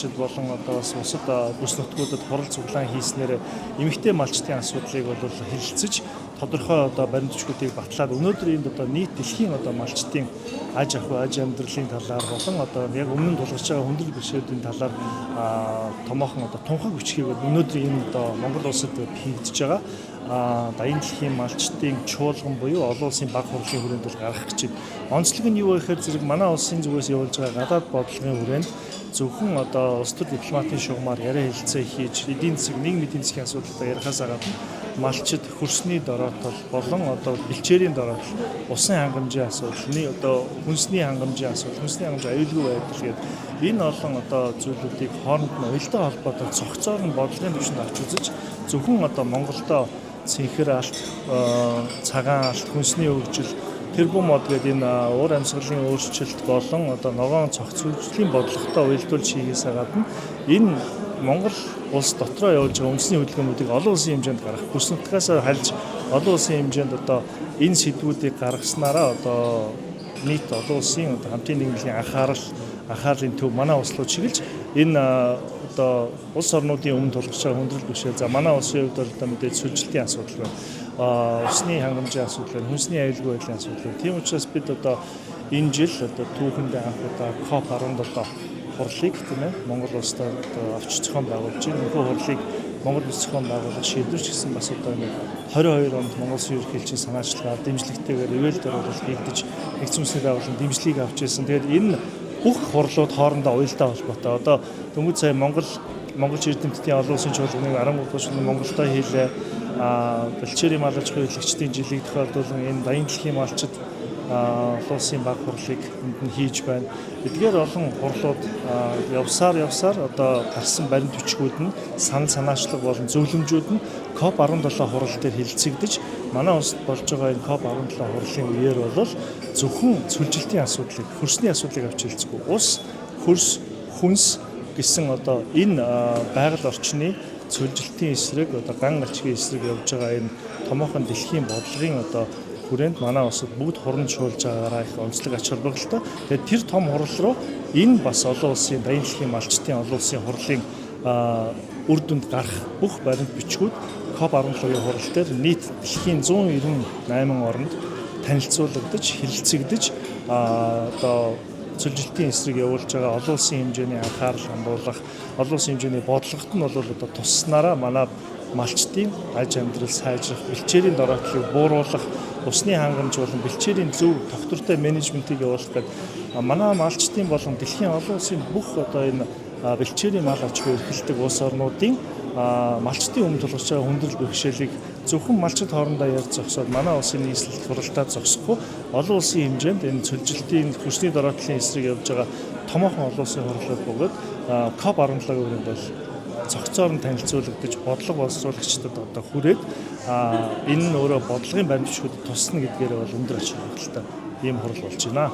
малчид болон одоо бас бусад бүс нутгуудад хурал цуглаан хийснээр эмэгтэй малчдын асуудлыг бол хэлэлцэж тодорхой одоо баримт бичгүүдийг батлаад өнөөдөр энд одоо нийт дэлхийн одоо малчдын аж амьдралын талаар болон одоо яг өмнө нь тулгарч байгаа хүндрэл бэрхшээлүүдийн талаар томоохон одоо тунхаг бичгийг өнөөдөр энэ одоо Монгол улсад хийгдэж байгаа. Даян дэлхийн малчдын чуулган буюу олон улсын баг хурлын хүрээнд бол гаргах гэж байна. Онцлог нь юу вэ гэхээр зэрэг манай улсын зүгээс явуулж байгаа гадаад бодлогын хүрээнд зөвхөн одоо улс төр дипломатын шугамар яриа хэлцээ хийж эдийн засаг нийгмийн засгийн асуудалтай ярихаас гадна малчид хөрсний дороотол болон одоо бэлчээрийн дороотол усан хангамжийн асуудал, одоо хүнсний хангамжийн асуудал, хүнсний хангамж аюулгүй байдал гэдэг энэ олон одоо зүйлүүдийг хооронд нь уялдаа холбоотой цогцоор нь бодлогын түвшинд авч үзэж зөвхөн одоо Монголдо цэнхэр алт, цагаан алт, хүнсний хөгжил, тэрбум мод гэдэг энэ уур амьсгалын өөрчлөлт болон одоо ногоон цогц хөгжлийн бодлоготой уялдуулж хийхээс гадна энэ Монгол улс дотроо явуулж байгаа үндэсний хөдөлгөөнүүдийг олон улсын хэмжээнд гаргах, бүс нутгаас хальж олон улсын хэмжээнд одоо энэ сэдвүүдийг гаргаснараа одоо нийт олон улсын одоо хамтын нийгмийн анхаарлын төв манай улс руу чиглэж энэ одоо улс орнуудын өмнө тулгарч байгаа хүндрэл бэрхшээл. За манай улсын хувьд бол одоо мэдээж сүлжилтийн асуудал байна. Усны хангамжийн асуудал байна, хүнсний аюулгүй байдлын асуудал байна. Тийм учраас бид одоо энэ жил одоо түүхэндээ анх удаа COP17 хурлыг тийм ээ Монгол улсад авч зохион байгуулж байна. Энэхүү хурлыг Монгол улс зохион байгуулах шийдвэрч гэсэн бас одоо 22 онд Монгол Улсын ерөнхийлөгчийн санаачлагаар дэмжлэгтэйгээр ивэлдээр бол хийгдэж нэгдсэн үндэсний байгууллагын дэмжлэгийг авч ирсэн. Тэгээд энэ бүх хурлууд хоорондоо уялдаа холбоотой. Одоо дөнгөж сая Монгол эрдэмтдийн олон улсын чуулганыг 13 шөнө Монголдо хийлээ. Бэлчээрийн мал аж ахуйн хөдөлгчдийн жилийг тохиолдуулан энэ даян дэлхийн малчид олон улсын баг хурлыг энд нь хийж байна. Эдгээр олон хурлууд явсаар одоо гарсан баримт бичгүүд нь санаачлаг болон зөвлөмжүүд нь COP17 хурал дээр хэлэлцэгдэж манай улсад болж байгаа энэ COP17 хурлын үеэр бол зөвхөн сүлжилтийн асуудлыг, хөрсний асуудлыг авч хэлцэхгүй. Ус, хөрс, хүнс гэсэн одоо энэ байгаль орчны сүлжилтийн эсрэг одоо ган ачгийн эсрэг явж байгаа энэ томоохон дэлхийн бодлогын одоо хүрээнд манай улсад бүгд хуран шуулж байгаагаараа их онцлог ач холбогдолтой. Тэгээд тэр том хурал руу энэ бас олон улсын даян дэлхийн малчдын олон улсын хурлын үр дүнд гарах бүх баримт бичгүүд COP17-ийн хурал дээр нийт дэлхийн 198 орнд танилцуулагдаж, хэлэлцэгдэж одоо сүлжилтийн эсрэг явуулж байгаа олон улсын хэмжээний анхаарал хандуулах, олон улсын хэмжээний бодлогот нь бол одоо тусснараа манай малчдын аж амьдрал сайжрах, бэлчээрийн дороотлыг бууруулах, усны хангамж болон бэлчээрийн зөв тогтвортой менежментийг явуулах гэдэг манай малчдын болон дэлхийн олон улсын бүх одоо энэ бэлчээрийн мал аж ахуй эрхэлдэг улс орнуудын малчдын өмнө тулгарч байгаа хүндрэл бэрхшээлийг зөвхөн малчид хоорондоо ярьж зогсоод манай улсын нийслэлд хуралдаад зогсохгүй олон улсын хэмжээнд энэ сүлжилтийн хүчний дороотлын эсрэг явж байгаа томоохон олон улсын хурлууд бөгөөд COP17-гийн хүрээнд бол цогцоор нь танилцуулагдаж бодлого боловсруулагчдад одоо хүрээд энэ нь өөрөө бодлогын баримт бичгүүдэд тусна гэдгээр бол өндөр ач холбогдолтой ийм хурал болж байна.